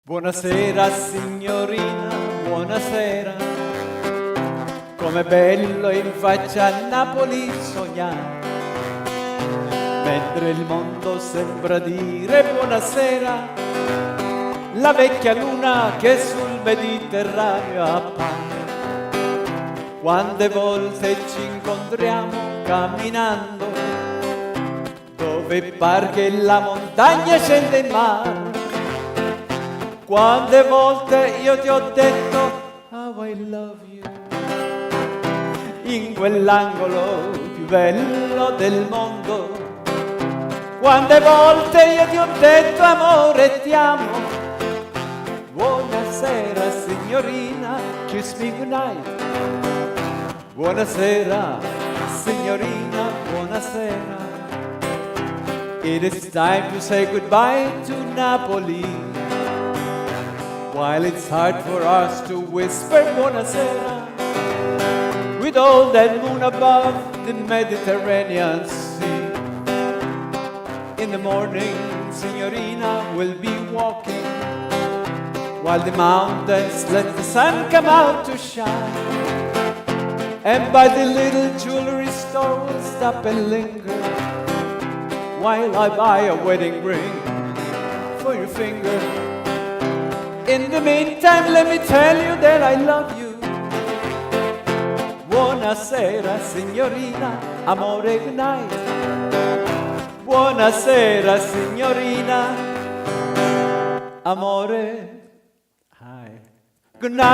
Buonasera signorina, buonasera. Com'è bello in faccia a Napoli sognare, mentre il mondo sembra dire buonasera. La vecchia luna che sul Mediterraneo appare. Quante volte ci incontriamo camminando, dove par che la montagna scende in mare. Quante volte io ti ho detto how I love you, in quell'angolo più bello del mondo. Quante volte io ti ho detto amore ti amo. Buonasera signorina, kiss me goodnight. Buonasera signorina, buonasera. It is time to say goodbye to Napoli, while it's hard for us to whisper buonasera, with all that moon above the Mediterranean Sea. In the morning, signorina, we'll be walking, while the mountains let the sun come out to shine. And by the little jewelry store we'll stop and linger, while I buy a wedding ring for your finger. In the meantime, let me tell you that I love you. Buonasera, signorina, amore, good night. Buonasera, signorina, amore, hi, good night.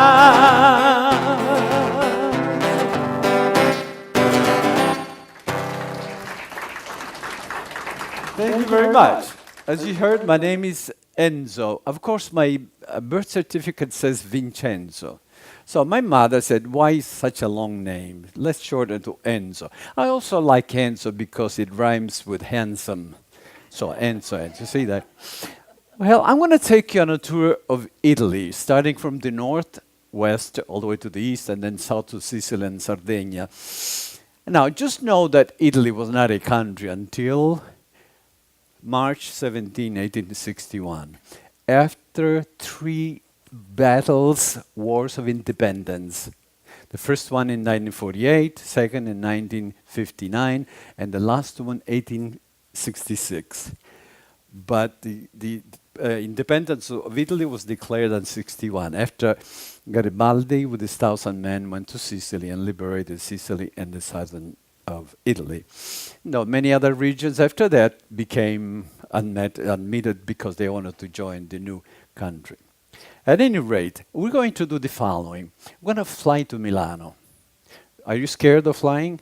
Thank you very much. As you heard, my name is ENZO. Of course, my birth certificate says Vincenzo. So my mother said, why such a long name? Let's shorten to ENZO. I also like ENZO because it rhymes with handsome. So ENZO, you see that? Well, I'm going to take you on a tour of Italy, starting from the northwest all the way to the east, and then south to Sicily and Sardinia. Now, just know that Italy was not a country until March 17, 1861. After 3 battles, wars of independence. The first one in 1948, second in 1959, and the last one 1866. But the independence of Italy was declared in 61 after Garibaldi with his 1,000 men went to Sicily and liberated Sicily and the southern of Italy. No, many other regions after that became admitted because they wanted to join the new country. At any rate, we're going to do the following. We're going to fly to Milano. Are you scared of flying?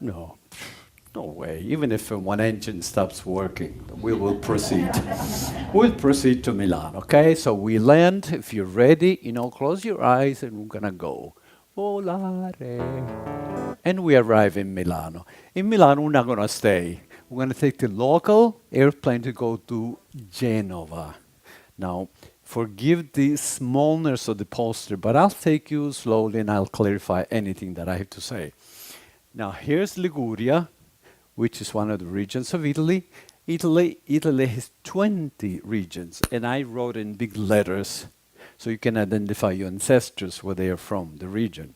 No. No way. Even if one engine stops working, we will proceed. We'll proceed to Milan, okay? So we land. If you're ready, close your eyes and we're going to go. Volare. And we arrive in Milano. In Milano, we're not going to stay. We're going to take the local airplane to go to Genova. Now, forgive the smallness of the poster, but I'll take you slowly and I'll clarify anything that I have to say. Now, here's Liguria, which is one of the regions of Italy. Italy has 20 regions, and I wrote in big letters so you can identify your ancestors, where they are from, the region.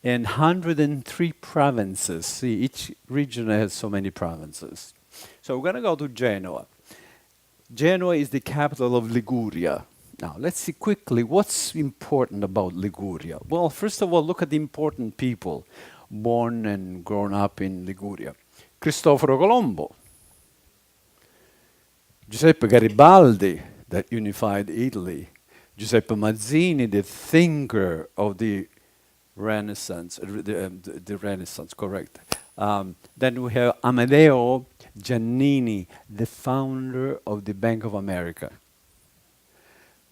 And 103 provinces. See, each region has so many provinces. So we're going to go to Genoa. Genoa is the capital of Liguria. Now, let's see quickly what's important about Liguria. Well, first of all, look at the important people born and grown up in Liguria. Cristoforo Colombo, Giuseppe Garibaldi, that unified Italy, Giuseppe Mazzini, the thinker of the Renaissance, the Renaissance, correct. Then we have Amedeo Giannini, the founder of the Bank of America.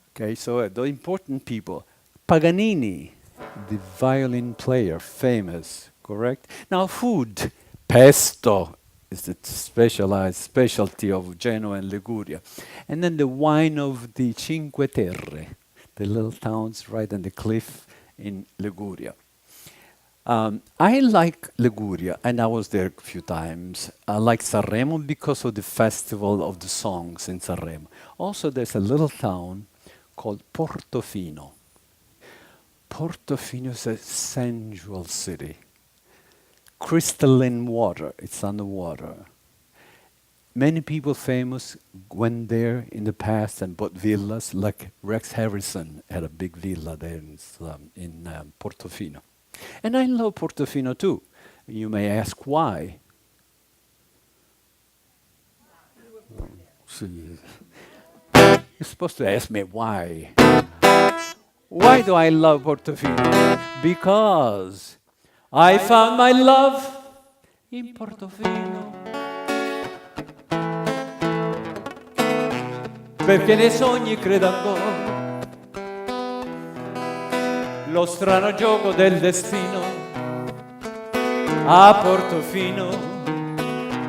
Okay, so the important people. Paganini, the violin player, famous, correct? Now food, pesto is the specialty of Genoa and Liguria. And then the wine of the Cinque Terre, the little towns right on the cliff in Liguria. I like Liguria, and I was there a few times. I like Sanremo because of the festival of the songs in Sanremo. Also, there's a little town called Portofino. Portofino is a sensual city. Crystalline water, it's underwater. Many people famous went there in the past and bought villas, like Rex Harrison had a big villa there in Portofino. And I love Portofino too. You may ask why. You're supposed to ask me why. Why do I love Portofino? Because I found my love in Portofino. Perché nei sogni credo ancora lo strano gioco del destino. A Portofino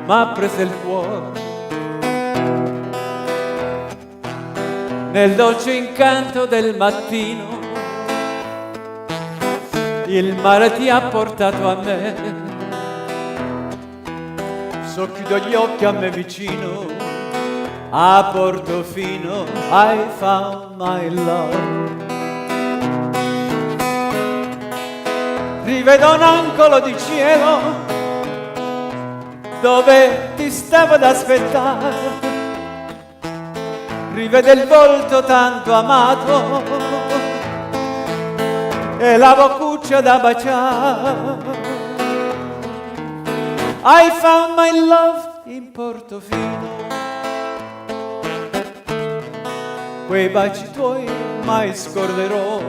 m'ha preso il cuore nel dolce incanto del mattino. Il mare ti ha portato a me, socchiudo gli occhi a me vicino. A Portofino I found my love. Rivedo un angolo di cielo dove ti stavo ad aspettare. Rivedo il volto tanto amato e la boccuccia da baciare. I found my love in Portofino. Quei baci tuoi mai scorderò.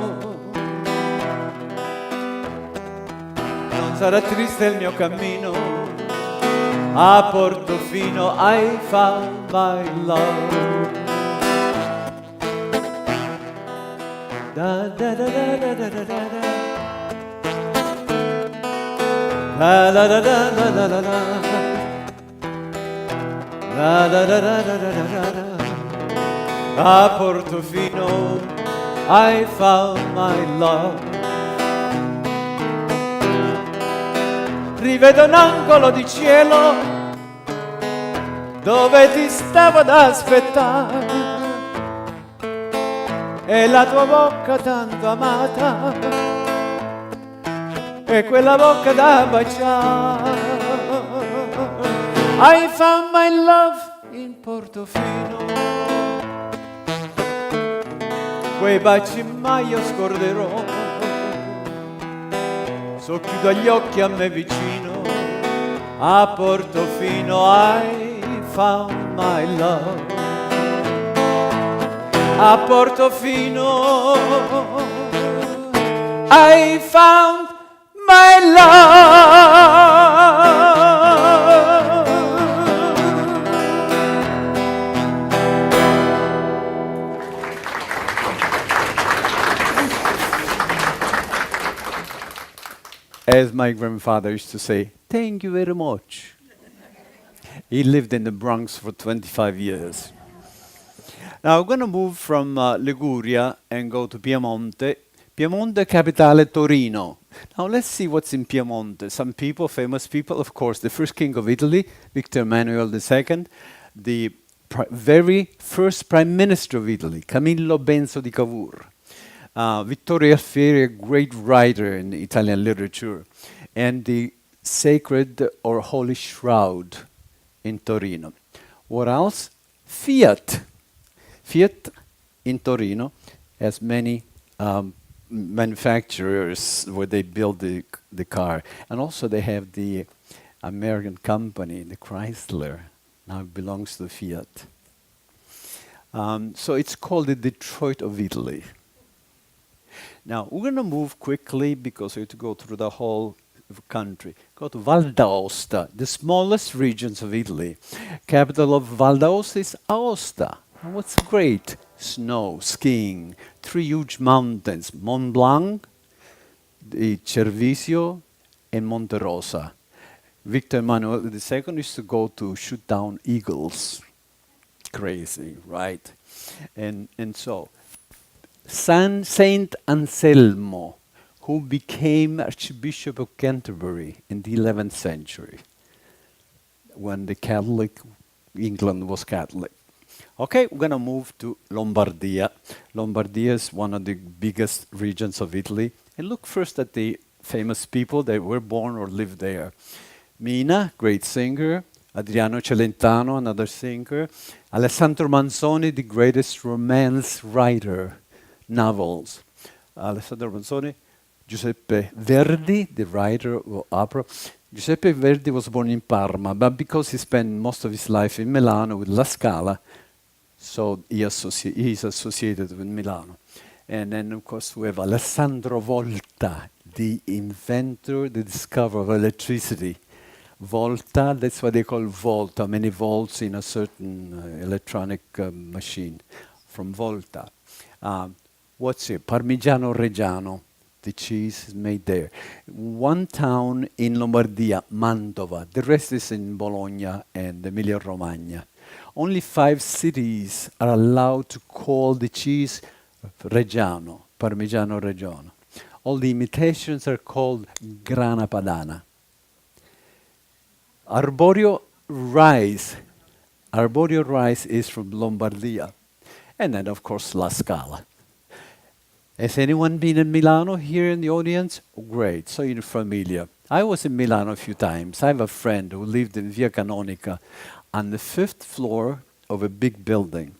Non sarà triste il mio cammino. A Portofino I found my love. Da da da da da da da da. La da da da da da da da. La da da da da da da da. A Portofino I found my love. Rivedo un angolo di cielo dove ti stavo ad aspettare e la tua bocca tanto amata e quella bocca da baciare. I found my love in Portofino. Quei baci mai io scorderò. Socchiudo gli occhi a me vicino. A Portofino I found my love. A Portofino I found my love. As my grandfather used to say, thank you very much. He lived in the Bronx for 25 years. Now we're going to move from Liguria and go to Piemonte. Piemonte, capitale Torino. Now let's see what's in Piemonte. Some people, famous people, of course, the first king of Italy, Victor Emmanuel II, the very first prime minister of Italy, Camillo Benso di Cavour. Vittorio Alfieri, a great writer in Italian literature, and the sacred or holy shroud in Torino. What else? Fiat. Fiat in Torino has many manufacturers where they build the car. And also they have the American company, the Chrysler, now it belongs to Fiat. So it's called the Detroit of Italy. Now, we're going to move quickly because we have to go through the whole country. Go to Val d'Aosta, the smallest regions of Italy. Capital of Val d'Aosta is Aosta. And what's great? Snow, skiing, 3 huge mountains, Mont Blanc, the Cervisio, and Monte Rosa. Victor Emmanuel II used to go to shoot down eagles. Crazy, right? And so, Saint Anselmo, who became Archbishop of Canterbury in the 11th century, when the Catholic England was Catholic. Okay, we're gonna move to Lombardia. Lombardia is one of the biggest regions of Italy. And look first at the famous people that were born or lived there. Mina, great singer. Adriano Celentano, another singer. Alessandro Manzoni, the greatest romance writer, novels. Alessandro Manzoni, Giuseppe Verdi, the writer of opera. Giuseppe Verdi was born in Parma, but because he spent most of his life in Milano with La Scala, so he's associated with Milano. And then, of course, we have Alessandro Volta, the inventor, the discoverer of electricity. Volta, that's what they call volta, many volts in a certain electronic machine, from Volta. What's it? Parmigiano Reggiano, the cheese is made there. One town in Lombardia, Mantova, the rest is in Bologna and Emilia-Romagna. Only 5 cities are allowed to call the cheese Reggiano, Parmigiano Reggiano. All the imitations are called Grana Padana. Arborio rice is from Lombardia. And then, of course, La Scala. Has anyone been in Milano here in the audience? Great, so you're familiar. I was in Milano a few times. I have a friend who lived in Via Canonica on the 5th floor of a big building.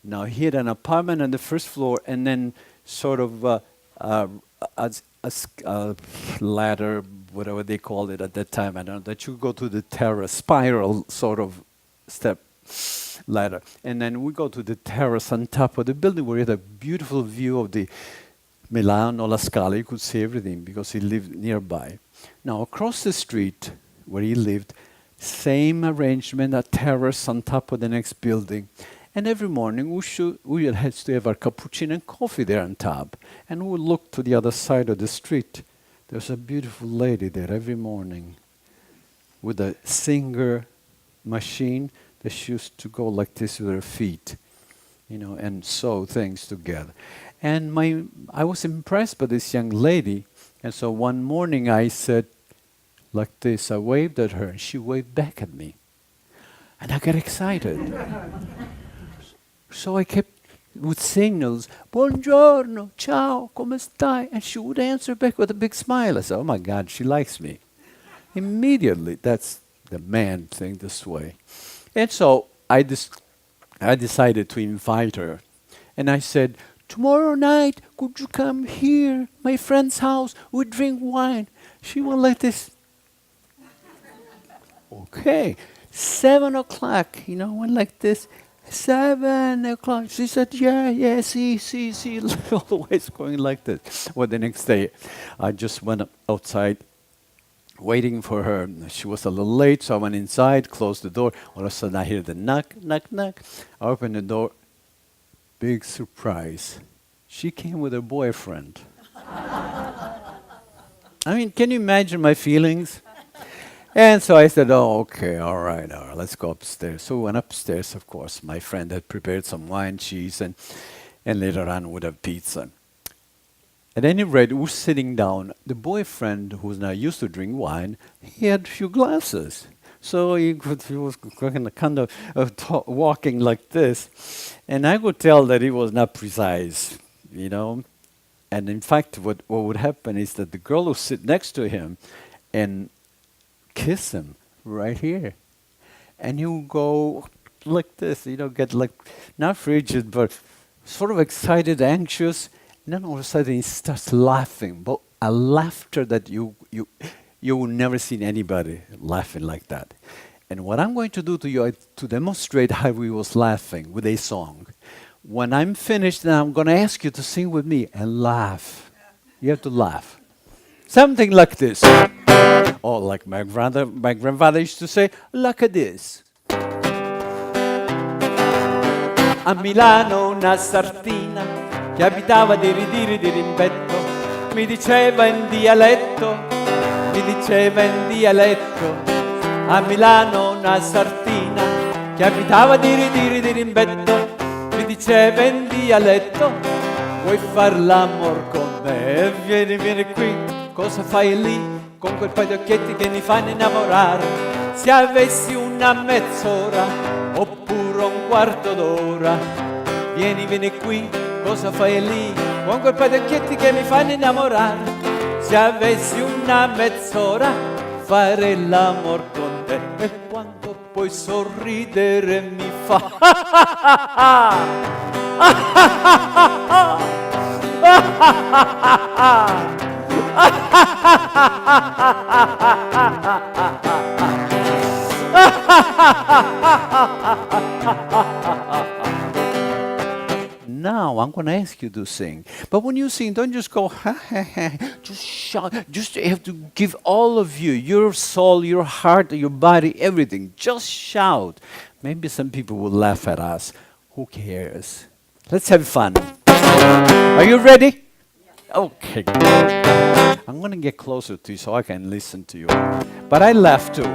Now, he had an apartment on the 1st floor and then sort of a ladder, whatever they called it at that time, I don't know, that you go to the terrace, spiral sort of step ladder. And then we go to the terrace on top of the building where you had a beautiful view of the Milano, La Scala. You could see everything because he lived nearby. Now, across the street where he lived, same arrangement, a terrace on top of the next building. And every morning we had to have our cappuccino and coffee there on top. And we would look to the other side of the street. There's a beautiful lady there every morning with a Singer machine that she used to go like this with her feet, you know, and sew things together. And I was impressed by this young lady. And so one morning I said, like this, I waved at her and she waved back at me. And I got excited. So I kept with signals, buongiorno, ciao, come stai? And she would answer back with a big smile. I said, oh my God, she likes me. Immediately, that's the man thing this way. And so I decided to invite her. And I said, tomorrow night, could you come here, my friend's house, we drink wine. She went like this. Okay, 7 o'clock, you know, went like this. 7 o'clock. She said, yeah, see, always going like this. Well, the next day, I just went outside waiting for her. She was a little late, so I went inside, closed the door. All of a sudden, I hear the knock. I opened the door. Big surprise. She came with her boyfriend. I mean, can you imagine my feelings? And so I said, oh, okay, all right, let's go upstairs. So we went upstairs, of course. My friend had prepared some wine, cheese, and later on would have pizza. At any rate, we're sitting down. The boyfriend, who's not used to drink wine, he had a few glasses. So he was kind of walking like this. And I could tell that he was not precise, you know. And in fact, what would happen is that the girl would sit next to him and kiss him right here. And he would go like this, you know, get like, not frigid, but sort of excited, anxious. And then all of a sudden he starts laughing, but a laughter that you will never see anybody laughing like that. And what I'm going to do to you to demonstrate how he was laughing with a song. When I'm finished, then I'm going to ask you to sing with me and laugh. You have to laugh. Something like this. Or like my grandfather used to say, like this. A Milano una sartina che abitava di ridire di rimpetto, mi diceva in dialetto, a Milano una sartina che abitava di ridire di rimpetto, mi diceva in dialetto, vuoi far l'amor con me? Vieni qui, cosa fai lì? Con quel paio di occhietti che mi fanno innamorare. Se avessi una mezz'ora oppure fra un quarto d'ora. Vieni, vieni qui, cosa fai lì? Con quei parecchietti che mi fanno innamorare. Se avessi una mezz'ora, farei l'amor con te. E quando puoi sorridere mi fa. Now I'm going to ask you to sing. But when you sing, don't just go, ha, ha, ha. Just shout. Just you have to give all of you, your soul, your heart, your body, everything. Just shout. Maybe some people will laugh at us. Who cares? Let's have fun. Are you ready? Okay. I'm going to get closer to you so I can listen to you. But I laugh too.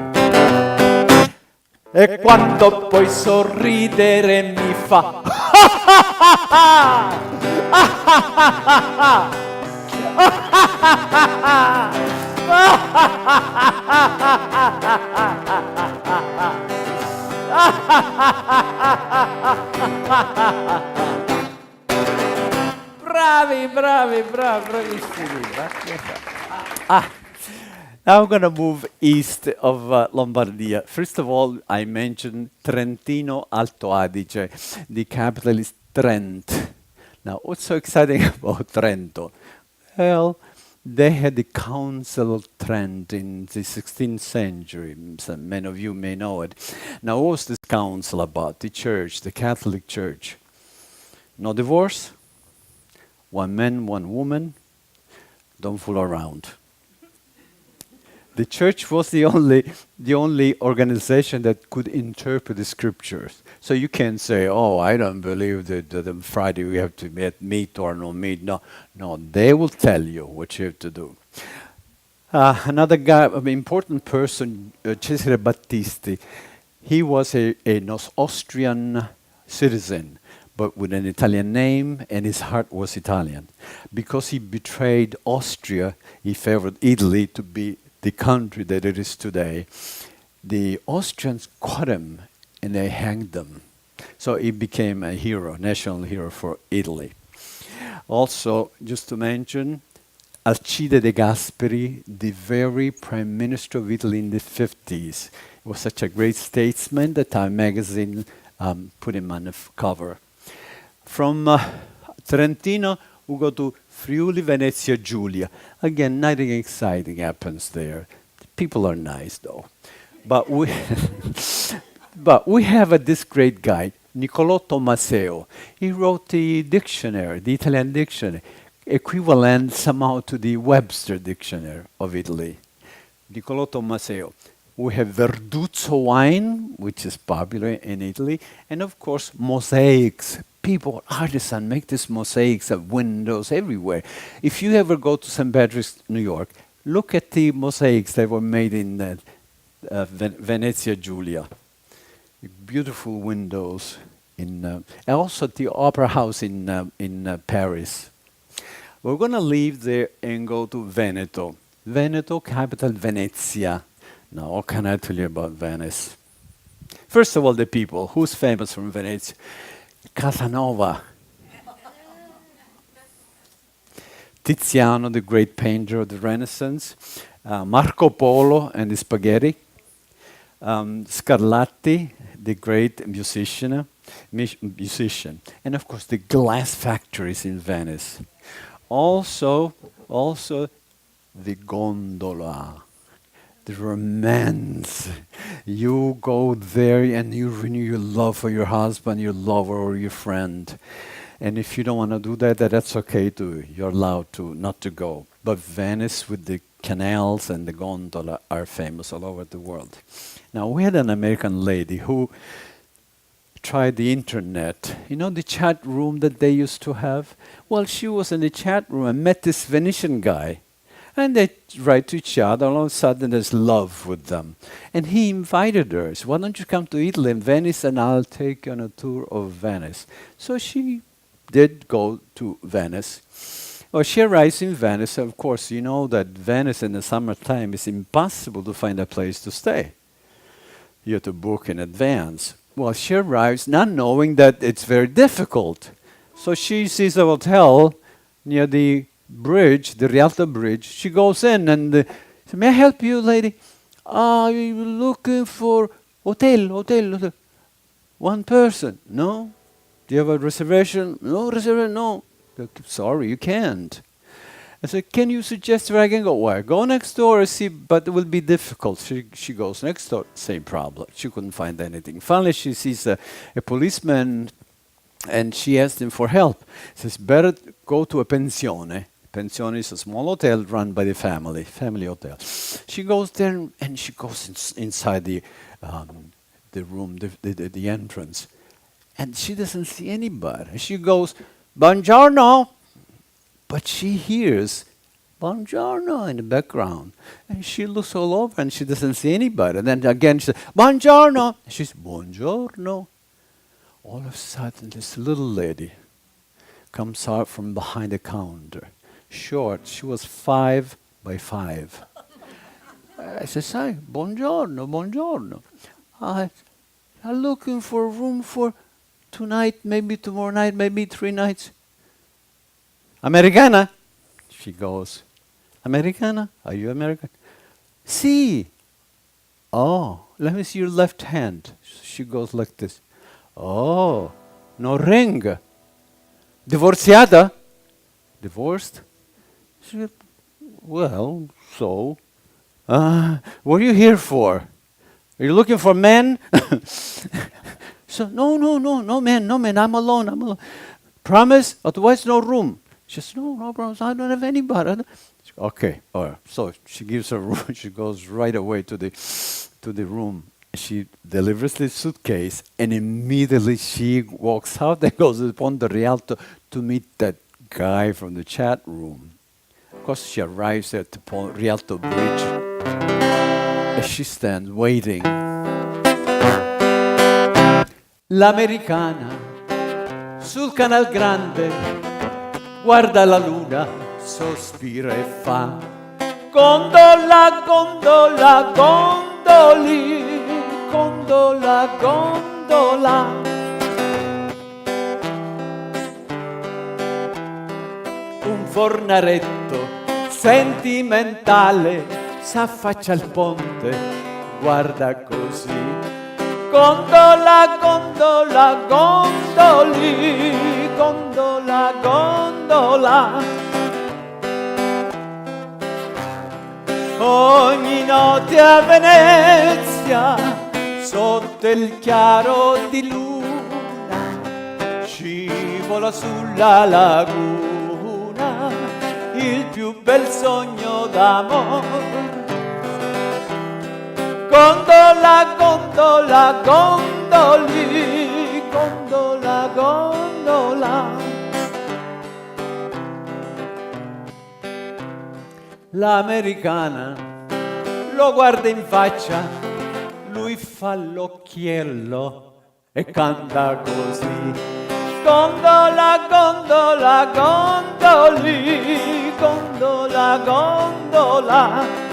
E quando puoi sorridere mi fa. Bravi, bravi, bravi, bravissimi. Now I'm going to move east of Lombardia. First of all, I mentioned Trentino Alto Adige. The capital is Trent. Now, what's so exciting about Trento? Well, they had the Council of Trent in the 16th century. Many of you may know it. Now, what was this council about? The church, the Catholic Church. No divorce, one man, one woman, don't fool around. The church was the only organization that could interpret the scriptures. So you can't say, oh, I don't believe that on Friday we have to eat meat or no meat. No, they will tell you what you have to do. Another guy, an important person, Cesare Battisti, he was an Austrian citizen, but with an Italian name, and his heart was Italian. Because he betrayed Austria, he favored Italy to be the country that it is today. The Austrians caught him and they hanged him. So he became a hero, national hero for Italy. Also, just to mention, Alcide De Gasperi, the very prime minister of Italy in the 50s. He was such a great statesman that Time magazine put him on the cover. From Trentino, we go to Friuli, Venezia, Giulia. Again, nothing exciting happens there. People are nice, though. But we have this great guy, Niccolò Tommaseo. He wrote the dictionary, the Italian dictionary, equivalent somehow to the Webster dictionary of Italy. Niccolò Tommaseo. We have Verduzzo wine, which is popular in Italy, and of course, mosaics. People, artisans, make these mosaics of windows everywhere. If you ever go to St. Patrick's, New York, look at the mosaics that were made in Venezia, Giulia. Beautiful windows, and also the Opera House in Paris. We're going to leave there and go to Veneto. Veneto, capital Venezia. Now, what can I tell you about Venice? First of all, the people. Who's famous from Venice? Casanova. Tiziano, the great painter of the Renaissance. Marco Polo and the spaghetti. Scarlatti, the great musician. And of course, the glass factories in Venice. Also the gondola. The romance. You go there and you renew your love for your husband, your lover, or your friend. And if you don't want to do that, that's okay too. You're allowed to not to go. But Venice with the canals and the gondola are famous all over the world. Now, we had an American lady who tried the internet. You know the chat room that they used to have? Well, she was in the chat room and met this Venetian guy. And they write to each other. All of a sudden, there's love with them. And he invited her. So, why don't you come to Italy and Venice, and I'll take you on a tour of Venice. So she did go to Venice. Well, she arrives in Venice. Of course, you know that Venice in the summertime is impossible to find a place to stay. You have to book in advance. Well, she arrives not knowing that it's very difficult. So she sees a hotel near the bridge, the Rialto Bridge. She goes in and says, "May I help you, lady? Are you looking for hotel? One person? No? Do you have a reservation? No reservation, no. Sorry, you can't." I said, "Can you suggest where I can go?" "Where? Go next door and see, but it will be difficult." She goes next door, same problem. She couldn't find anything. Finally, she sees a policeman and she asked him for help. Says, "Better go to a pensione." Pensione is a small hotel run by the family hotel. She goes there and she goes inside the room, the entrance. And she doesn't see anybody. She goes, "Buongiorno." But she hears "Buongiorno" in the background. And she looks all over and she doesn't see anybody. And then again she says, "Buongiorno." She says, "Buongiorno." All of a sudden, this little lady comes out from behind the counter. Short, she was 5 by 5. I said, "Hi, buongiorno. I'm looking for a room for tonight, maybe tomorrow night, maybe 3 nights." "Americana?" She goes, "Americana? Are you American?" "Si." "Oh, let me see your left hand." She goes like this. "Oh, no ring. Divorciata?" "Divorced?" She said, "Well, so. What are you here for? Are you looking for men?" So, no, man, I'm alone. "Promise? Otherwise, no room." She says, "No promise. I don't have anybody." "Okay, all right." So she gives her room. She goes right away to the room. She delivers the suitcase, and immediately she walks out and goes to Ponte Rialto to meet that guy from the chat room. Of course, she arrives at the Rialto Bridge, and she stands waiting. L'americana sul Canal Grande guarda la luna, sospira e fa: "Gondola, gondola, gondoli, gondola, gondola." Un fornaretto sentimentale s'affaccia al ponte, guarda così: "Gondola, gondola, gondoli, gondola, gondola." Ogni notte a Venezia, sotto il chiaro di luna, scivola sulla laguna il più bel sogno d'amore. Gondola, gondola, gondoli, gondola, gondola. L'americana lo guarda in faccia, lui fa l'occhiello e canta così: "Gondola, gondola, gondoli, gondola, gondola."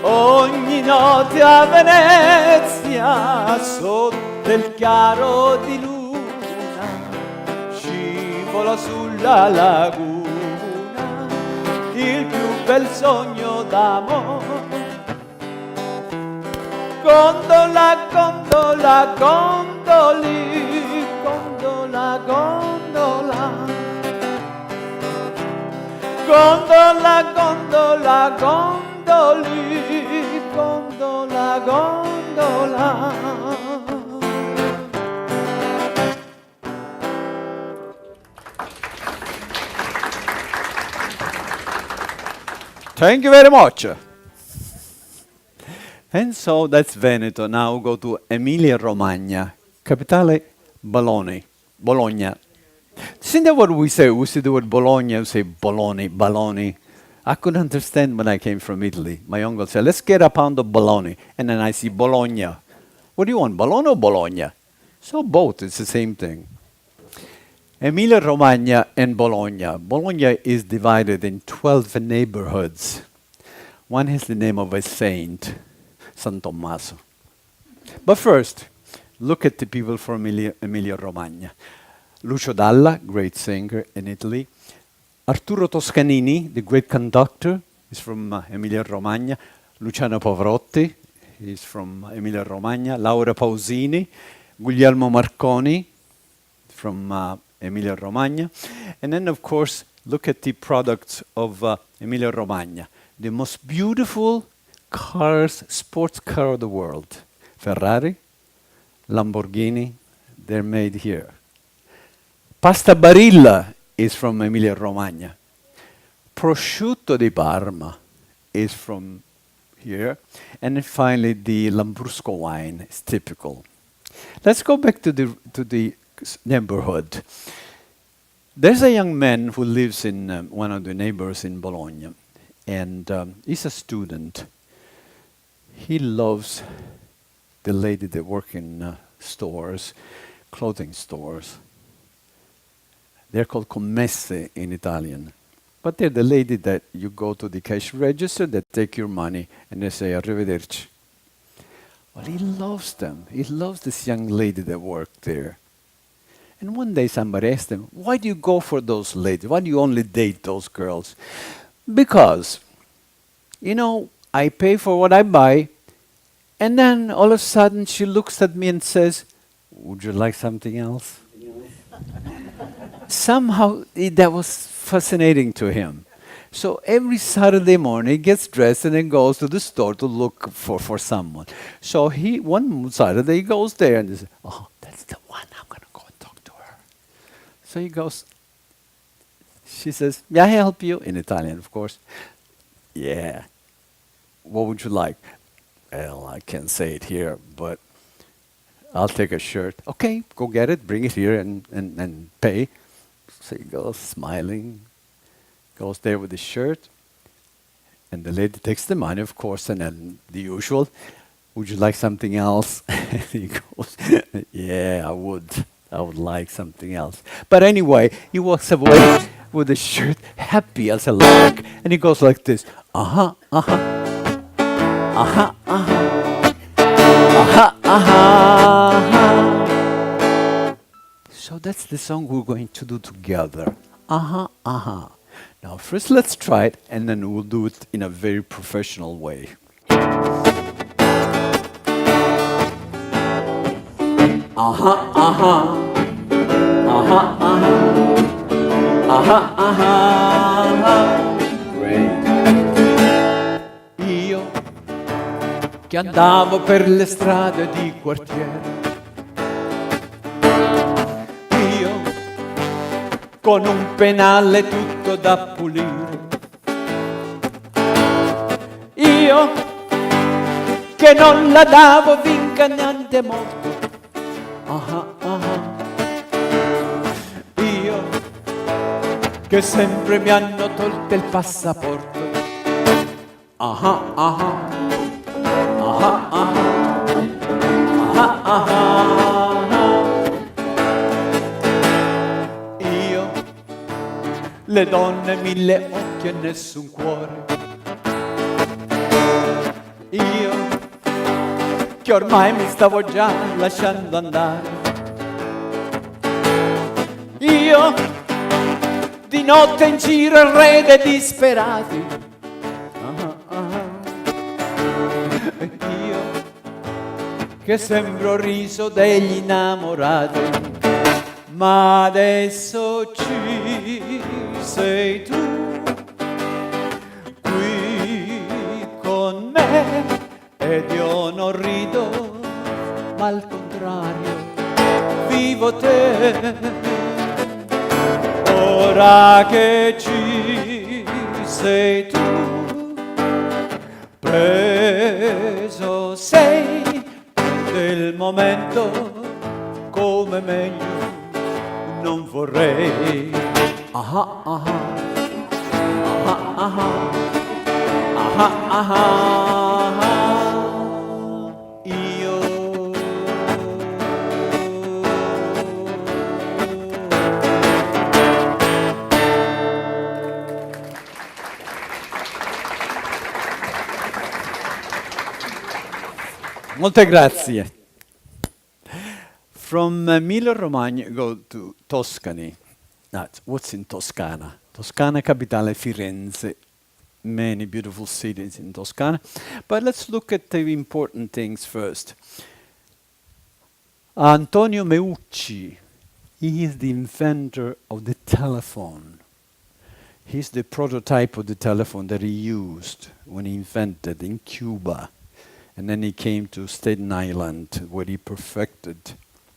Ogni notte a Venezia, sotto il chiaro di luna, scivola sulla laguna il più bel sogno d'amore. Gondola, gondola, gondoli, gondola, gondola. Gondola, gondola, gondoli, gondola, gondola. Thank you very much. And so that's Veneto. Now go to Emilia-Romagna, capitale Bologna. Bologna. Isn't that what we say? We say the word Bologna, we say Bologna. I couldn't understand when I came from Italy. My uncle said, "Let's get a pound of bologna." And then I see Bologna. What do you want, Bologna or Bologna? So both, it's the same thing. Emilia-Romagna and Bologna. Bologna is divided in 12 neighborhoods. One has the name of a saint, San Tommaso. But first, look at the people from Emilia-Romagna. Lucio Dalla, great singer in Italy. Arturo Toscanini, the great conductor, is from Emilia-Romagna. Luciano Pavarotti, he's from Emilia-Romagna. Laura Pausini, Guglielmo Marconi, from Emilia-Romagna. And then, of course, look at the products of Emilia-Romagna. The most beautiful cars, sports car of the world. Ferrari, Lamborghini, they're made here. Pasta Barilla is from Emilia-Romagna. Prosciutto di Parma is from here. And then finally, the Lambrusco wine is typical. Let's go back to the neighborhood. There's a young man who lives in one of the neighbors in Bologna, and he's a student. He loves the lady that work in stores, clothing stores. They're called commesse in Italian. But they're the lady that you go to the cash register, that take your money, and they say, arrivederci. Well, he loves them. He loves this young lady that worked there. And one day somebody asked him, why do you go for those ladies? Why do you only date those girls? Because, you know, I pay for what I buy, and then all of a sudden she looks at me and says, would you like something else? Somehow that was fascinating to him. So every Saturday morning he gets dressed and then goes to the store to look for someone. So one Saturday he goes there and he says, oh, that's the one, I'm going to go and talk to her. So he goes, she says, may I help you? In Italian, of course. Yeah. What would you like? Well, I can't say it here, but I'll take a shirt. Okay, go get it, bring it here and pay. So he goes smiling, goes there with his shirt, and the lady takes the money, of course, and then the usual, would you like something else? He goes, yeah, I would like something else. But anyway, he walks away with the shirt, happy as a lark, and he goes like this, uh-huh, uh-huh, uh-huh, uh-huh, uh-huh, uh-huh, uh-huh. So that's the song we're going to do together. Uh-huh, uh-huh. Now first let's try it, and then we'll do it in a very professional way. Uh-huh, uh-huh. Uh-huh, uh-huh. Uh-huh, uh-huh. Great. Io che andavo per le strade di quartiere, con un penale tutto da pulire. Io che non la davo vinca neanche morto. Io che sempre mi hanno tolto il passaporto. Le donne, 1000 occhi e nessun cuore. Io che ormai mi stavo già lasciando andare. Io di notte in giro il re dei disperati. E io che sembro il riso degli innamorati. Ma adesso ci sei tu, qui con me, ed io non rido, ma al contrario, vivo te. Ora che ci sei tu, preso sei del momento, come meglio non vorrei. Aha, aha, aha, aha, aha, aha, aha. Io molte grazie. From Emilia-Romagna, go to Tuscany. That's what's in Toscana. Toscana capitale Firenze. Many beautiful cities in Toscana. But let's look at the important things first. Antonio Meucci, he is the inventor of the telephone. He's the prototype of the telephone that he used when he invented in Cuba. And then he came to Staten Island, where he perfected.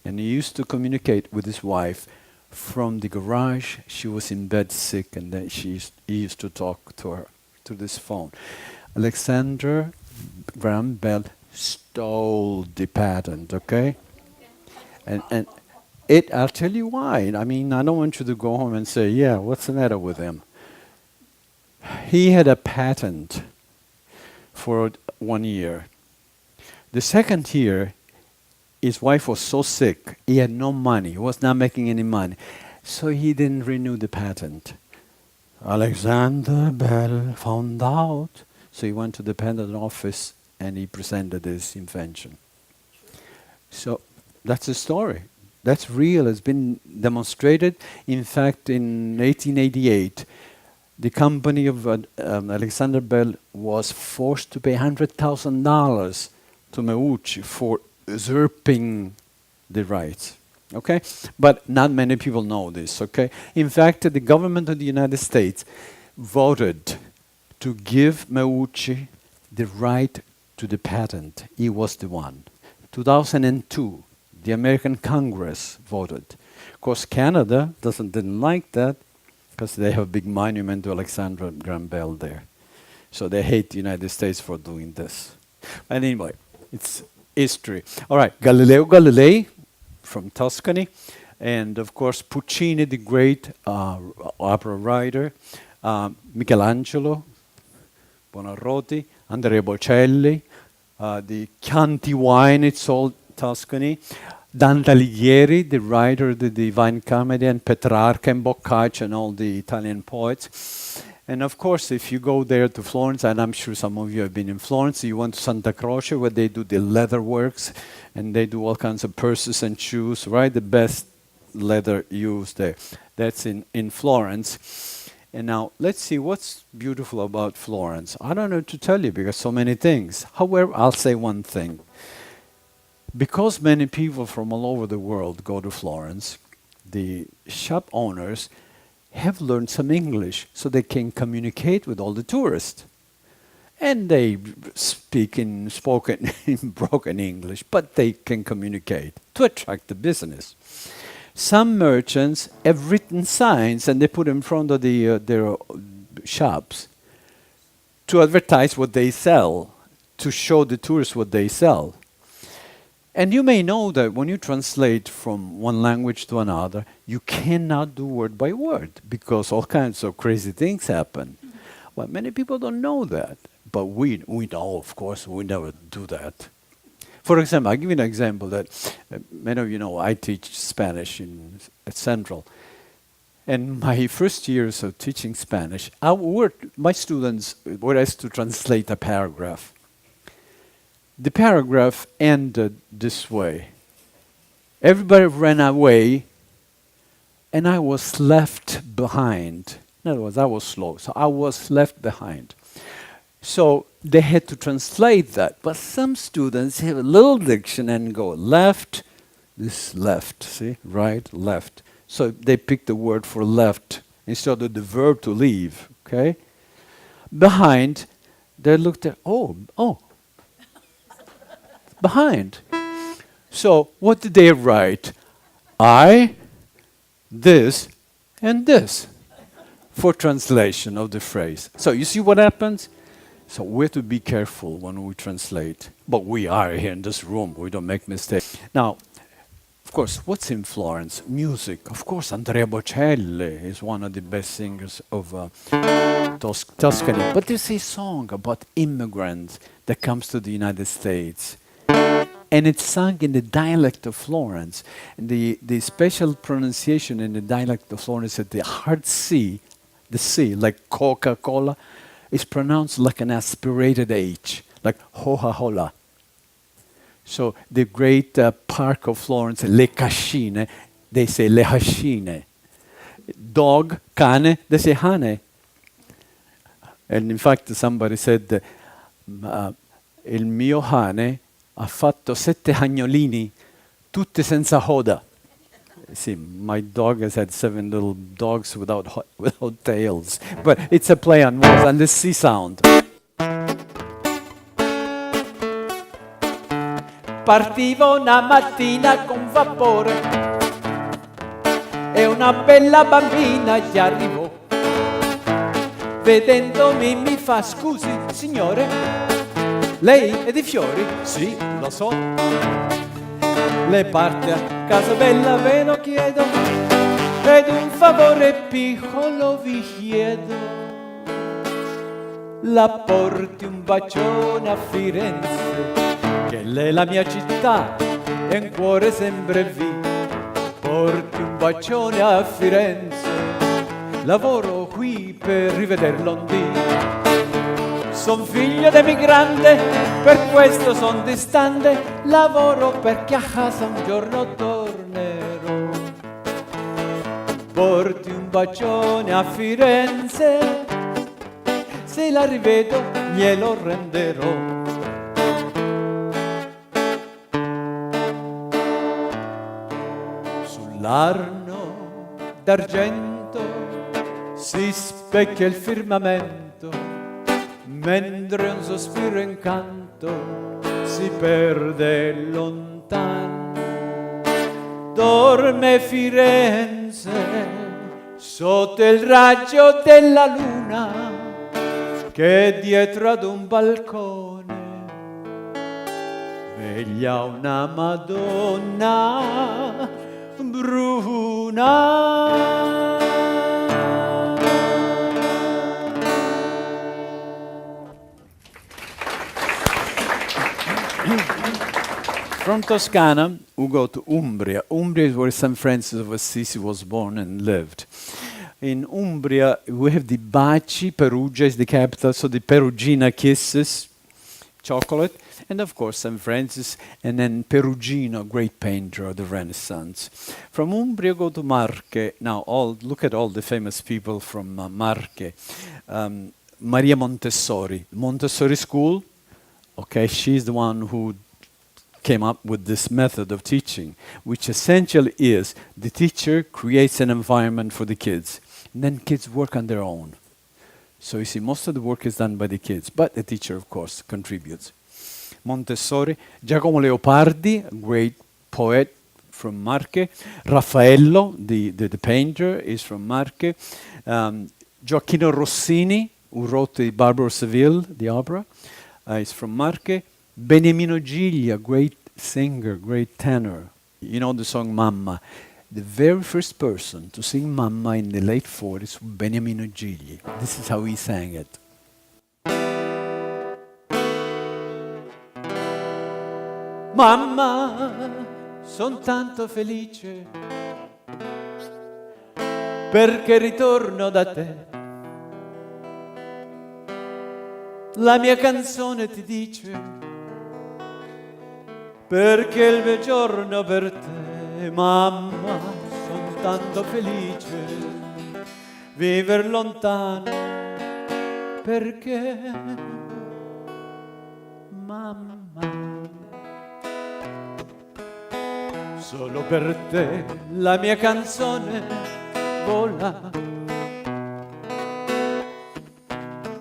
And he used to communicate with his wife from the garage. She was in bed sick, and then he used to talk to her to this phone. Alexander Graham Bell stole the patent, okay? And I'll tell you why. I mean, I don't want you to go home and say, yeah, what's the matter with him? He had a patent for 1 year. The second year, his wife was so sick, he had no money, he was not making any money. So he didn't renew the patent. Alexander Bell found out. So he went to the patent office and he presented his invention. So that's the story. That's real, it's been demonstrated. In fact, in 1888, the company of Alexander Bell was forced to pay $100,000 to Meucci for usurping the rights. Okay? But not many people know this, okay? In fact, the government of the United States voted to give Meucci the right to the patent. He was the one. 2002, the American Congress voted. Of course, Canada didn't like that because they have a big monument to Alexander Graham Bell there. So they hate the United States for doing this. But anyway, it's history. All right, Galileo Galilei from Tuscany, and of course Puccini, the great opera writer, Michelangelo, Buonarroti, Andrea Bocelli, the Chianti wine, it's all Tuscany, Dante Alighieri, the writer of the Divine Comedy, and Petrarca and Boccaccio and all the Italian poets. And of course, if you go there to Florence, and I'm sure some of you have been in Florence, you went to Santa Croce where they do the leather works and they do all kinds of purses and shoes, right? The best leather used there. That's in Florence. And now let's see what's beautiful about Florence. I don't know what to tell you because so many things. However, I'll say one thing. Because many people from all over the world go to Florence, the shop owners have learned some English so they can communicate with all the tourists. And they speak in broken English, but they can communicate to attract the business. Some merchants have written signs and they put in front of their shops to advertise what they sell, to show the tourists what they sell. And you may know that when you translate from one language to another, you cannot do word by word because all kinds of crazy things happen. Well, many people don't know that, but we know, of course, we never do that. For example, I'll give you an example that many of you know I teach Spanish at Central. And my first years of teaching Spanish, my students were asked to translate a paragraph. The paragraph ended this way. Everybody ran away, and I was left behind. In other words, I was slow, so I was left behind. So they had to translate that. But some students have a little diction and go left, this left, see, right, left. So they picked the word for left instead of the verb to leave, okay? Behind, they looked at, oh, behind. So what did they write? I, this, and this for translation of the phrase. So you see what happens? So we have to be careful when we translate. But we are here in this room. We don't make mistakes. Now, of course, what's in Florence? Music. Of course, Andrea Bocelli is one of the best singers of Tuscany. But there's a song about immigrants that comes to the United States. And it's sung in the dialect of Florence. And the special pronunciation in the dialect of Florence is the hard C, the C, like Coca-Cola, is pronounced like an aspirated H, like ho-ha-hola. So the great park of Florence, le cascine, they say le hascine. Dog, cane, they say hane. And in fact, somebody said, il mio cane ha fatto 7 agnolini, tutti senza coda. See, my dog has had 7 little dogs without tails. But it's a play on words and the C sound. Partivo una mattina con vapore e una bella bambina gli arrivò. Vedendomi mi fa: scusi signore, lei è di Fiori? Sì, lo so. Le parte a casa bella ve lo chiedo, ed un favore piccolo vi chiedo. La porti un bacione a Firenze, che lei è la mia città e un cuore sempre vi. Porti un bacione a Firenze, lavoro qui per riveder Londini. Son figlio d'emigrante, per questo son distante, lavoro perché a casa un giorno tornerò. Porti un bacione a Firenze, se la rivedo glielo renderò. Sull'arno d'argento si specchia il firmamento, mentre un sospiro incanto si perde lontano. Dorme Firenze sotto il raggio della luna, che dietro ad un balcone veglia una Madonna bruna. From Toscana, we go to Umbria. Umbria is where St. Francis of Assisi was born and lived. In Umbria, we have the Baci. Perugia is the capital, so the Perugina kisses, chocolate, and of course St. Francis, and then Perugino, great painter of the Renaissance. From Umbria, go to Marche. Now, look at all the famous people from Marche. Maria Montessori, Montessori school. Okay, she's the one who came up with this method of teaching, which essentially is the teacher creates an environment for the kids, and then kids work on their own. So you see, most of the work is done by the kids, but the teacher, of course, contributes. Montessori, Giacomo Leopardi, a great poet from Marche. Raffaello, the painter, is from Marche. Gioacchino Rossini, who wrote the Barber of Seville, the opera, is from Marche. Beniamino Giglia, great singer, great tenor. You know the song Mamma. The very first person to sing Mamma in the late 40s was Beniamino Gigli. This is how he sang it. Mamma, son tanto felice perché ritorno da te. La mia canzone ti dice perché il mio giorno per te, mamma, son tanto felice viver lontano, perché mamma, solo per te la mia canzone vola.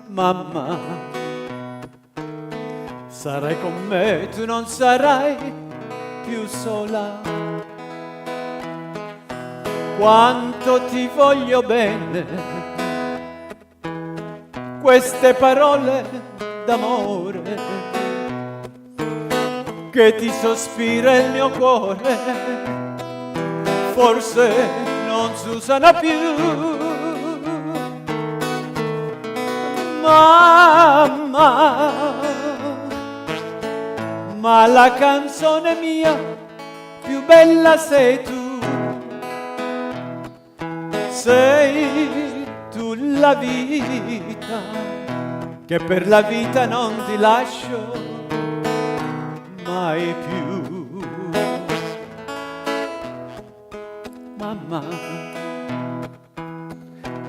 Mamma, sarai con me, tu non sarai più sola. Quanto ti voglio bene, queste parole d'amore che ti sospira il mio cuore, forse non si usano più. Mamma, ma la canzone mia più bella sei tu la vita, che per la vita non ti lascio mai più. Mamma,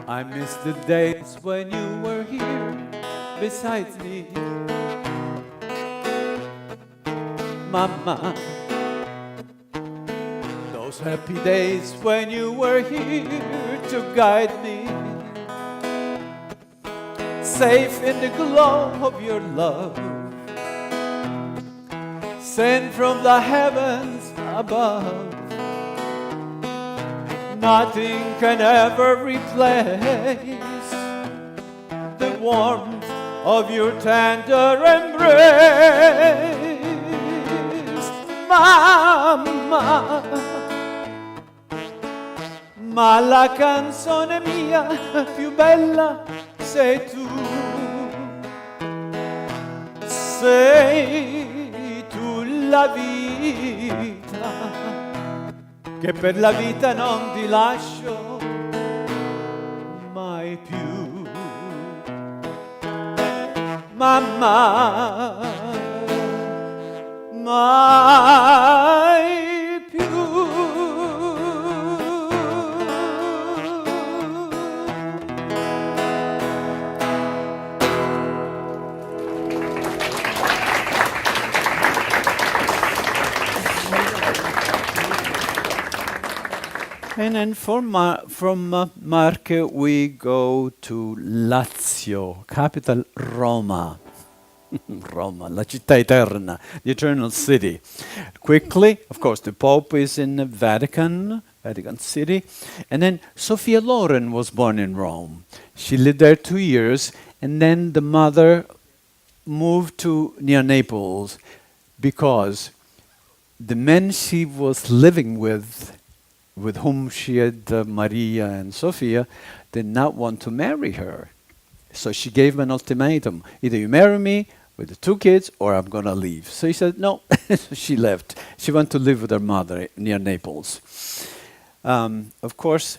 I miss the days when you were here beside me. Mama, those happy days when you were here to guide me, safe in the glow of your love, sent from the heavens above. Nothing can ever replace the warmth of your tender embrace. Mamma, ma la canzone mia più bella sei tu. Sei tu la vita, che per la vita non ti lascio mai più. Mamma, mai più. And then from Marche we go to Lazio, capital Roma. Roma, la città eterna, the eternal city. Quickly, of course, the Pope is in the Vatican City. And then Sophia Loren was born in Rome. She lived there 2 years, and then the mother moved to near Naples because the men she was living with whom she had Maria and Sophia, did not want to marry her. So she gave him an ultimatum. Either you marry me with the 2 kids or I'm going to leave. So he said no. She left. She went to live with her mother near Naples. Of course,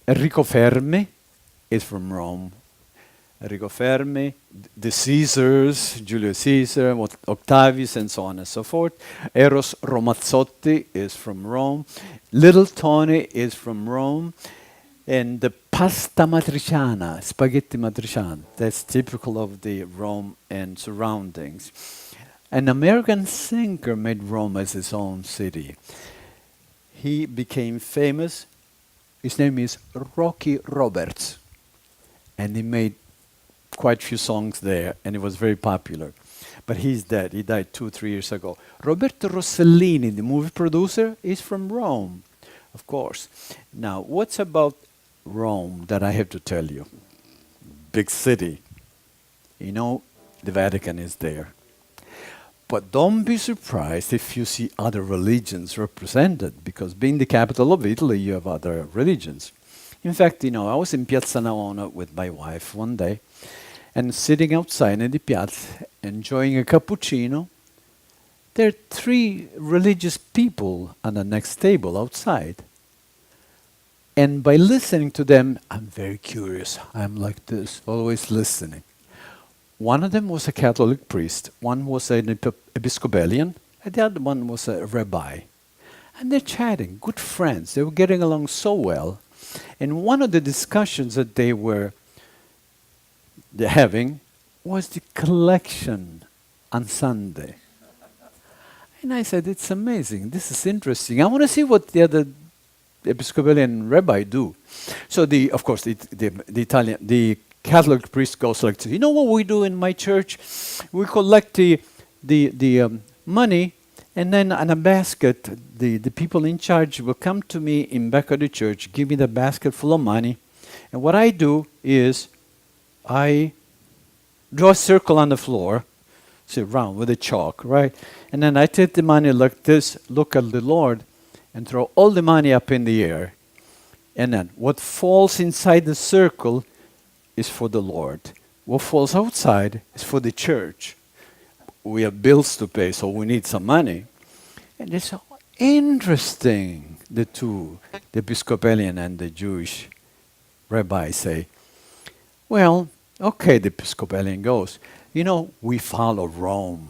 Enrico Fermi is from Rome. Enrico Fermi, the Caesars, Julius Caesar, Octavius, and so on and so forth. Eros Ramazzotti is from Rome. Little Tony is from Rome. And the pasta matriciana, spaghetti matriciana, that's typical of the Rome and surroundings. An American singer made Rome as his own city. He became famous. His name is Rocky Roberts. And he made quite a few songs there, and it was very popular. But he's dead. He died 2-3 years ago. Roberto Rossellini, the movie producer, is from Rome, of course. Now, what's about Rome that I have to tell you? Big city. You know, the Vatican is there. But don't be surprised if you see other religions represented, because being the capital of Italy, you have other religions. In fact, you know, I was in Piazza Navona with my wife one day, and sitting outside in the piazza, enjoying a cappuccino. There are 3 religious people on the next table outside. And by listening to them, I'm very curious. I'm like this, always listening. One of them was a Catholic priest, one was an Episcopalian, and the other one was a rabbi. And they're chatting, good friends. They were getting along so well. And one of the discussions that they were having was the collection on Sunday. And I said, it's amazing. This is interesting. I want to see what the other Episcopalian rabbi do. So of course, the Catholic priest goes like this. You know what we do in my church? We collect the money, and then on a basket, the people in charge will come to me in back of the church, give me the basket full of money. And what I do is I draw a circle on the floor, say round with a chalk, right? And then I take the money like this, look at the Lord, and throw all the money up in the air. And then what falls inside the circle is for the Lord. What falls outside is for the church. We have bills to pay, so we need some money. And it's so interesting, the two, the Episcopalian and the Jewish rabbi say, well, okay, the Episcopalian goes, you know, we follow Rome.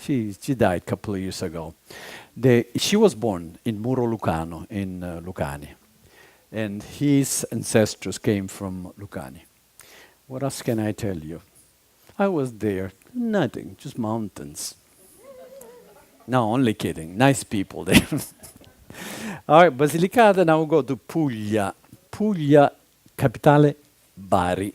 She died a couple of years ago. She was born in Muro Lucano in Lucani, and his ancestors came from Lucani. What else can I tell you? I was there. Nothing, just mountains. No, only kidding. Nice people there. All right, Basilicata, now we go to Puglia. Puglia, capitale, Bari.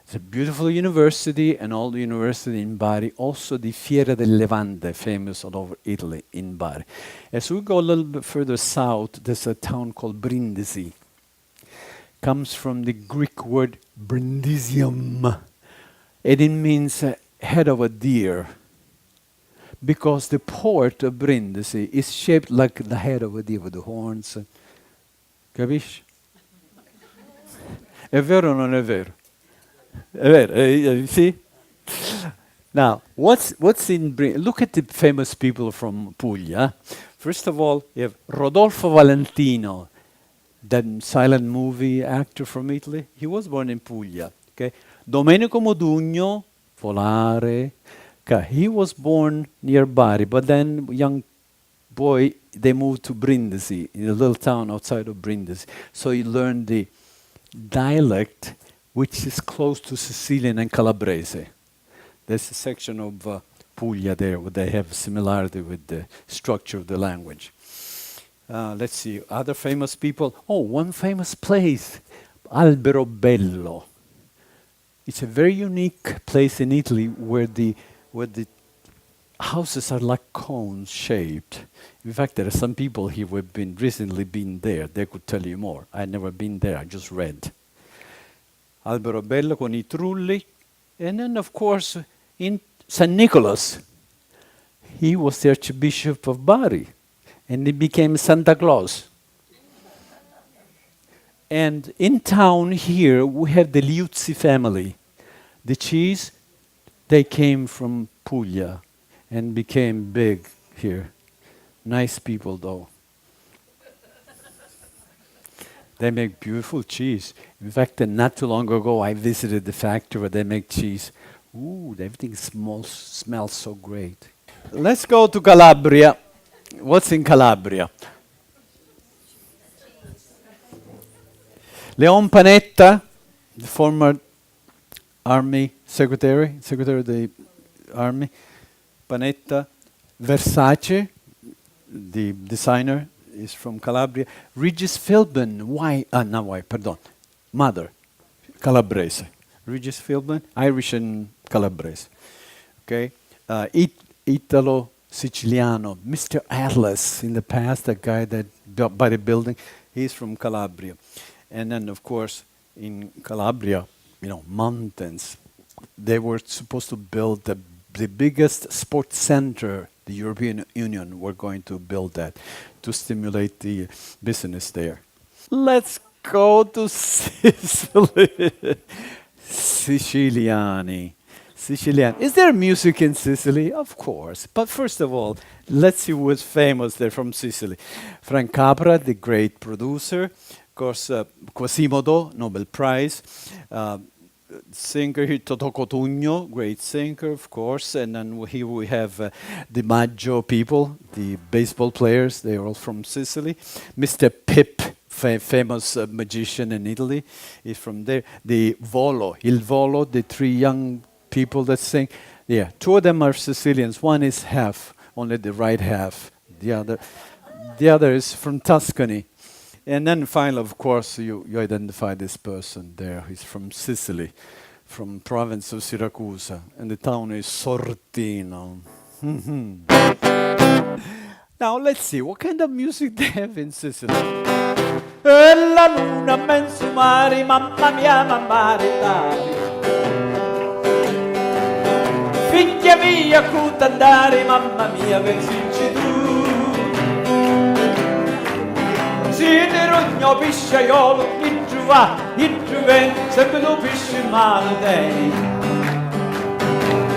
It's a beautiful university, and all the university in Bari. Also the Fiera del Levante, famous all over Italy, in Bari. As we go a little bit further south, there's a town called Brindisi. Comes from the Greek word brindisium, and it means head of a deer, because the port of Brindisi is shaped like the head of a deer with the horns. Capisci? È vero o non è vero? È vero, you see? Now, what's in look at the famous people from Puglia. First of all, you have Rodolfo Valentino, that silent movie actor from Italy. He was born in Puglia. Okay, Domenico Modugno, Volare. Okay, he was born near Bari, but then young boy, they moved to Brindisi, in a little town outside of Brindisi. So he learned the dialect, which is close to Sicilian and Calabrese. There's a section of Puglia there where they have similarity with the structure of the language. Let's see, other famous people. Oh, one famous place, Alberobello. It's a very unique place in Italy where the houses are like cones shaped. In fact, there are some people here who have recently been there. They could tell you more. I've never been there, I just read. Alberobello con I Trulli. And then, of course, in St. Nicholas, he was the Archbishop of Bari, and he became Santa Claus. And in town here, we have the Liuzzi family. The cheese, they came from Puglia and became big here. Nice people, though. They make beautiful cheese. In fact, not too long ago, I visited the factory where they make cheese. Ooh, everything smells so great. Let's go to Calabria. What's in Calabria? Leon Panetta, the former army secretary of the army. Panetta. Versace, the designer, is from Calabria. Regis Philbin, mother, Calabrese. Regis Philbin, Irish and Calabrese. Okay, Italo-Siciliano, Mr. Atlas in the past, that guy that built by the building, he's from Calabria. And then, of course, in Calabria, mountains. They were supposed to build the biggest sports center. The European Union were going to build that to stimulate the business there. Let's go to Sicily. Siciliani. Is there music in Sicily? Of course. But first of all, let's see who is famous there from Sicily. Frank Capra, the great producer. Of course, Quasimodo, Nobel Prize. Singer here, Toto Cotugno, great singer, of course. And then here we have the Maggio people, the baseball players. They are all from Sicily. Mr. Pip, famous magician in Italy, is from there. The Volo, Il Volo, the three young people that sing. Yeah, two of them are Sicilians. One is half, only the right half. The other is from Tuscany. And then finally, of course, you identify this person there. He's from Sicily, from province of Syracuse, and the town is Sortino. Now let's see, what kind of music they have in Sicily? E la luna mensu mari, mamma mia, mammaritari. Figlia mia, cutandari, mamma mia, versinci tu. Siderogno pisciaiolo, in giuven, sempre lo pisci male.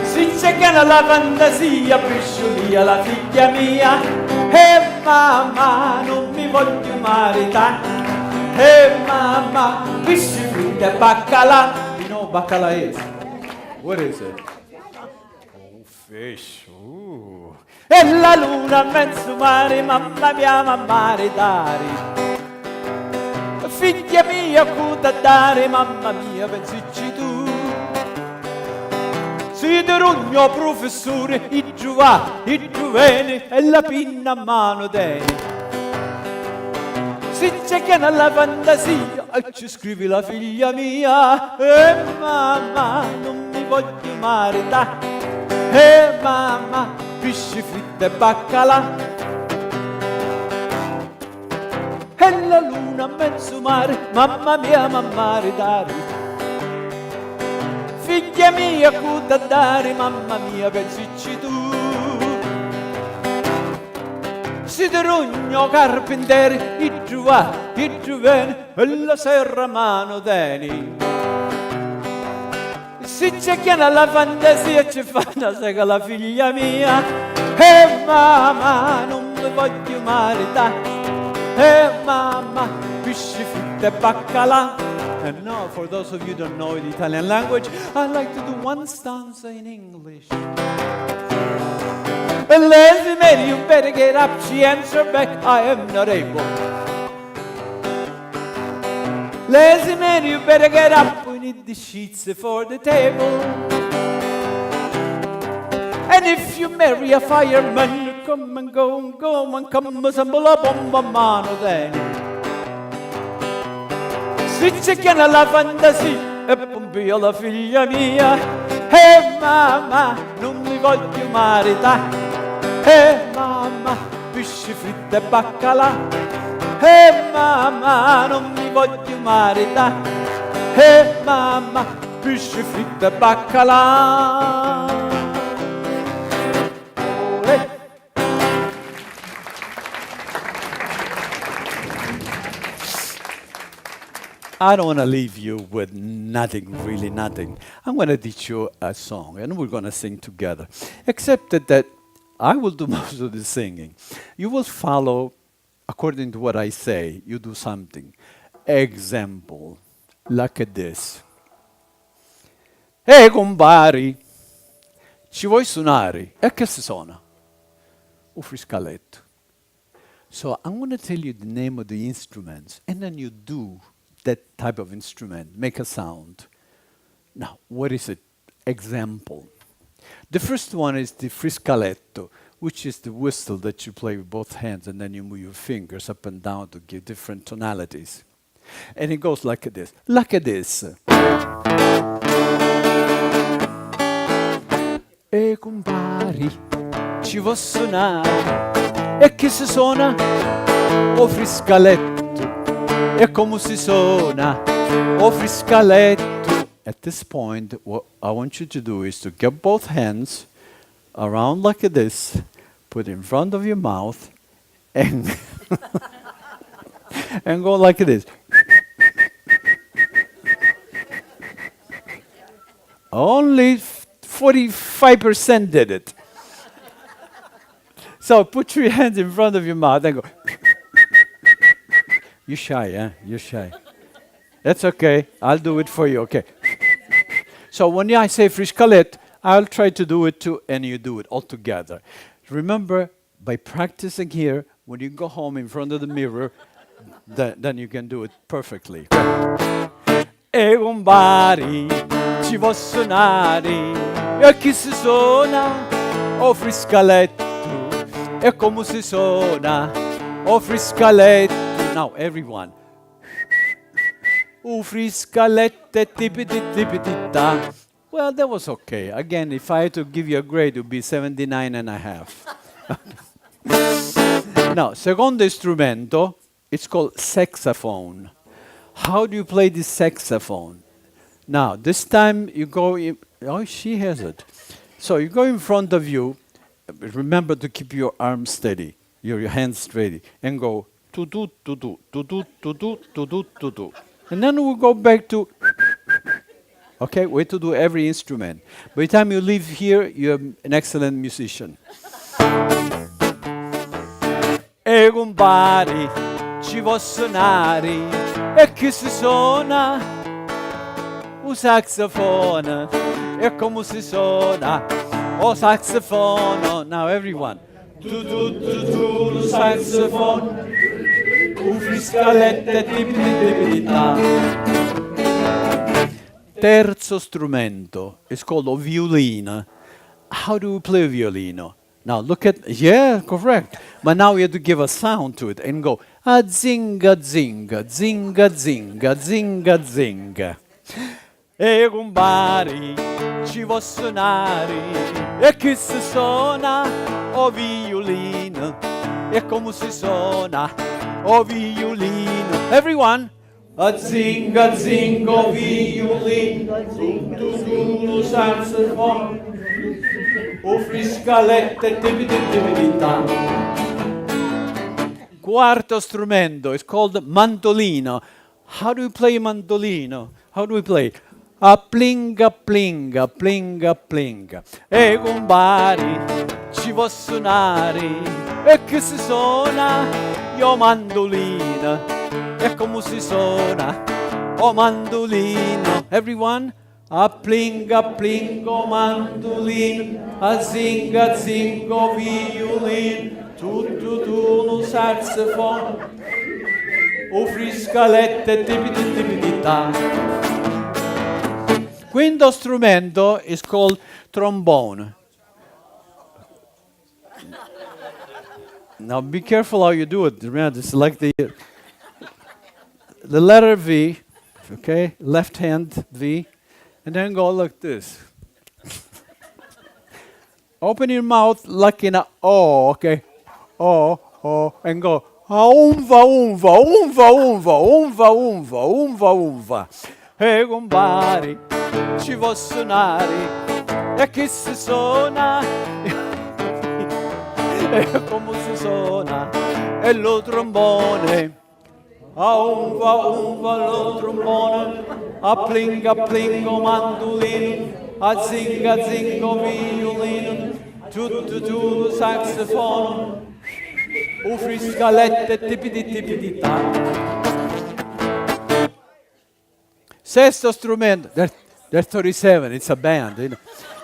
Si c'è che la fantasia, pisciolia la figlia mia, e mamma non mi voglio maritare, e mamma pisci figlia baccalà, baccalaese. What is it? fish. Ooh. E la luna a mezzo mare, mamma mia, mamma ridari. Figlia mia, cuda dare, mamma mia, pensici tu. Si derugno professore, i giovani, e la pinna a mano teni. Si c'è che nella fantasia, e ci scrivi la figlia mia, e mamma, non mi voglio maritare. E mamma, pesci fritto e baccalà. E la luna a mezzo mare, mamma mia, mamma ridari. Figlia mia, cuda dare, mamma mia, pensici tu. Si derugno carpentieri, i giovani, e la serra a mano teni. Si c'è chi ha la fantasia ci fa una sega la figlia mia. E mamma, non mi voglio maritare. E mamma, pesci fritto e baccalà. And now, for those of you who don't know the Italian language, I'd like to do one stanza in English. Lazy man, you better get up. She answered back, I am not able. Lazy man, you better get up. We need the sheets for the table. And if you marry a fireman, you come and go and come assemble a bomba mano then. Si c'è chi ha la fantasia e pompio la figlia mia. E mamma, non mi voglio maritare. E mamma, pesci fritto e baccalà. E mamma, non mi voglio maritare. E mamma, pesci fritto e baccalà. Olè. I don't want to leave you with nothing, really nothing. I'm going to teach you a song, and we're going to sing together. Except that I will do most of the singing. You will follow according to what I say. You do something. Example, like this. Ehi compari, ci vuoi suonare? E che si suona? Un friscaletto. So I'm going to tell you the name of the instruments, and then you do that type of instrument, make a sound. Now, what is it? Example. The first one is the friscaletto, which is the whistle that you play with both hands and then you move your fingers up and down to give different tonalities. And it goes like this, like this. E compari, ci vuoi suonare? E che si suona? O friscaletto. E come si suona? O friscaletto. At this point, what I want you to do is to get both hands around like this, put in front of your mouth, and and go like this. Only 45% did it. So put your hands in front of your mouth and go. You're shy, huh? You're shy. That's okay. I'll do it for you, okay? So when I say friscalet, I'll try to do it too, and you do it all together. Remember, by practicing here, when you go home in front of the mirror, then you can do it perfectly. E compari, ci vuoi suonare? E chi si suona? O friscaletto. E come si suona? O friscaletto. Now, everyone. O friscalette tipiti-tipiti-ta. Well, that was okay. Again, if I had to give you a grade, it would be 79.5. Now, secondo strumento, it's called saxophone. How do you play the saxophone? Now, this time you go in, oh, she has it. So you go in front of you, remember to keep your arms steady, your hands steady, and go tu-tu, tu-tu, tu-tu, tu-tu, tu-tu, tu-tu. And then we'll go back to, okay, way to do every instrument. By the time you leave here, you're an excellent musician. E compari, ci vuoi suonare? E chi si suona? Un saxofone. E come si suona? oh saxofono. Now everyone. Lo saxofono. Friscalette tipidità. Terzo strumento is called a violino. How do we play violino? Now look at, yeah, correct. But now we have to give a sound to it and go, a zinga zinga, zinga zinga, zinga zinga. E compari, ci vuoi suonare, e chi si suona, o violino, e come si suona, o violino. Everyone, a zinga zinga, violino, tu saxofono, o friscalette, tipidità. Quarto strumento is called mandolino. How do we play mandolino? How do we play? A plinga plinga plinga plinga. E compari, ci vuoi suonare, e che si suona, io mandolino, e come si suona, oh mandolino. Everyone, a plinga plingo mandolino, a zinga zingo violino, tu no saxofono, o friscalette tipidità. Quinto strumento is called trombone. Now be careful how you do it. Remember, it's like the letter V, okay? Left hand V, and then go like this. Open your mouth like in a O, okay? O, and go umva, umva, umva, umva, umva, umva, umva, umva. E compari, ci vuoi suonare, e chi si suona, e come si suona, e lo trombone. A umva, umva, lo trombone, a plinga, plingo, mandolino, a zinga, zingo, violino, tu, saxofono, o friscalette, tipidità. Sesto strumento, there's 37, it's a band. You know.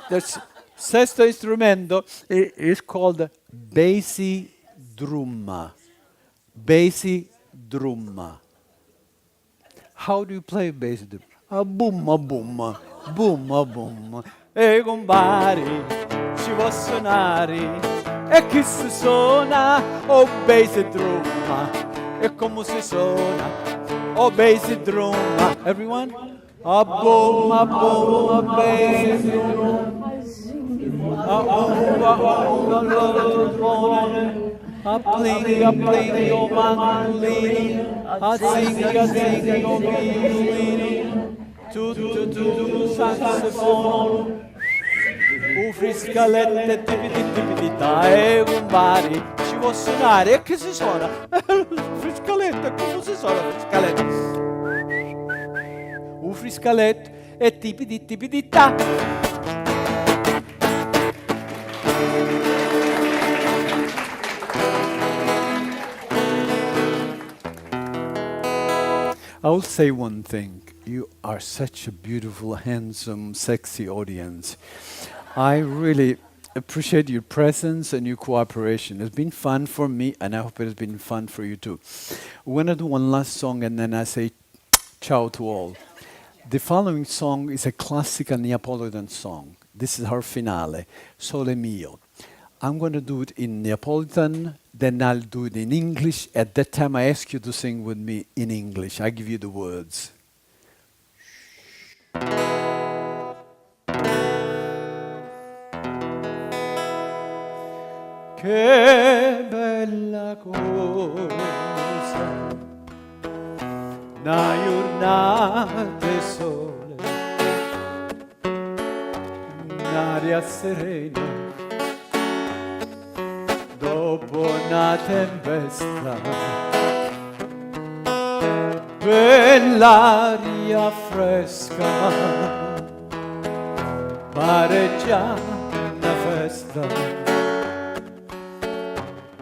There's sesto instrumento is called bassi drum. Bassi drum. How do you play bassi drum? A boom, a boom, boom, a boom. E compari, ci vuoi suonare, e chi si suona, oh bassi drum. E come si suona? Oh, bass drum, everyone. A boom, a bass drum. A pling, oh mandolino. A zinga, oh violino. Tu, saxofono. O friscalette, tipidità. E compari, ci vuoi suonare? E che si suona? Friscalette, come si suona friscalette? Un friscaletto e tipidità. I will say one thing. You are such a beautiful, handsome, sexy audience. I really appreciate your presence and your cooperation. It's been fun for me, and I hope it has been fun for you too. We're going to do one last song, and then I say ciao to all. The following song is a classical Neapolitan song. This is her finale, Sole Mio. I'm going to do it in Neapolitan, then I'll do it in English. At that time, I ask you to sing with me in English. I give you the words. Che bella cosa, una giornata di sole, un'aria serena, dopo una tempesta, bell'aria fresca, pare già una festa.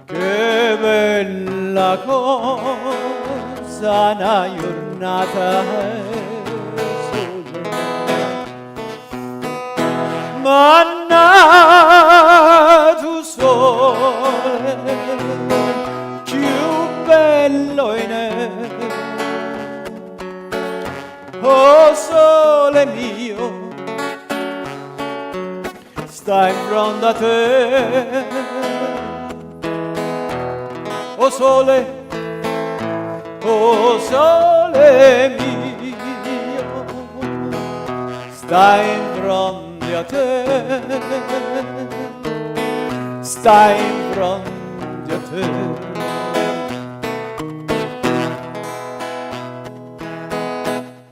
Che bella cosa, una giornata sola, Manna tu sole più bello in oh sole mio sta in fronte a te oh sole mio sta in fronte a te sta in fronte a te.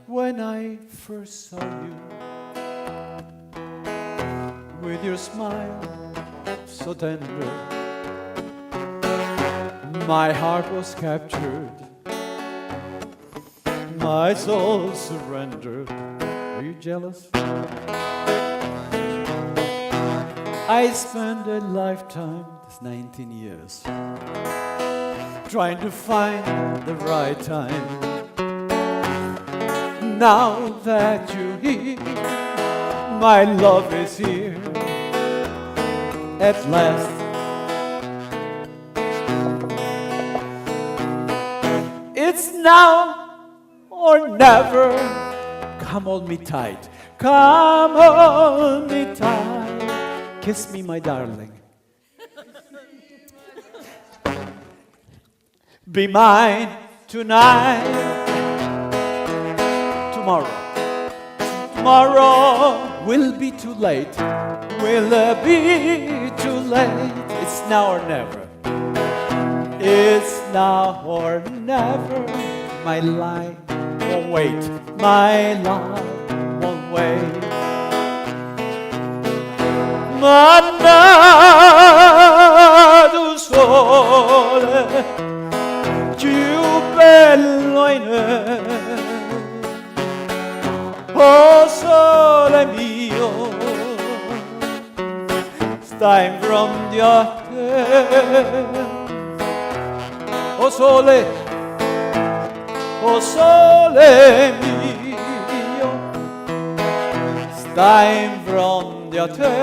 When I first saw you with your smile so tender, my heart was captured, my soul surrendered. Are you jealous? I spent a lifetime, that's 19 years, trying to find the right time. Now that you're here, my love is here at last. It's now or never. Come hold me tight. Come hold me tight. Kiss me, my darling. Be mine tonight. Tomorrow will be too late. Will be too late. It's now or never. It's now or never. My life won't wait. My love won't wait. Manna tu sole più bello in oh sole mio sta in fronte a te oh sole mio sta in fronte a te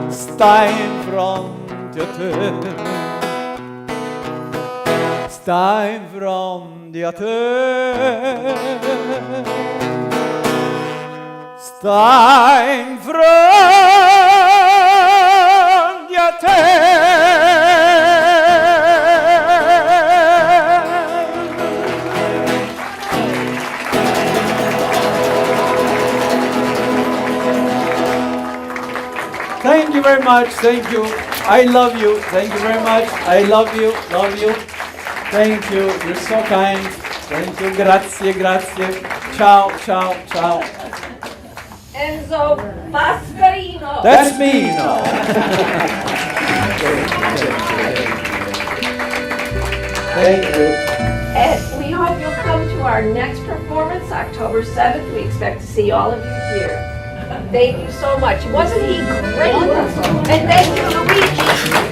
sta in fronte a te sta in fronte a te sta in fronte a te. Thank you very much. Thank you. I love you. Thank you very much. I love you. Love you. Thank you. You're so kind. Thank you. Grazie, grazie. Ciao, ciao, ciao. ENZO BOSCARINO. That's me. No. Thank you. And we hope you'll come to our next performance, October 7th. We expect to see all of you here. Thank you so much. Wasn't he great? And thank you, Luigi.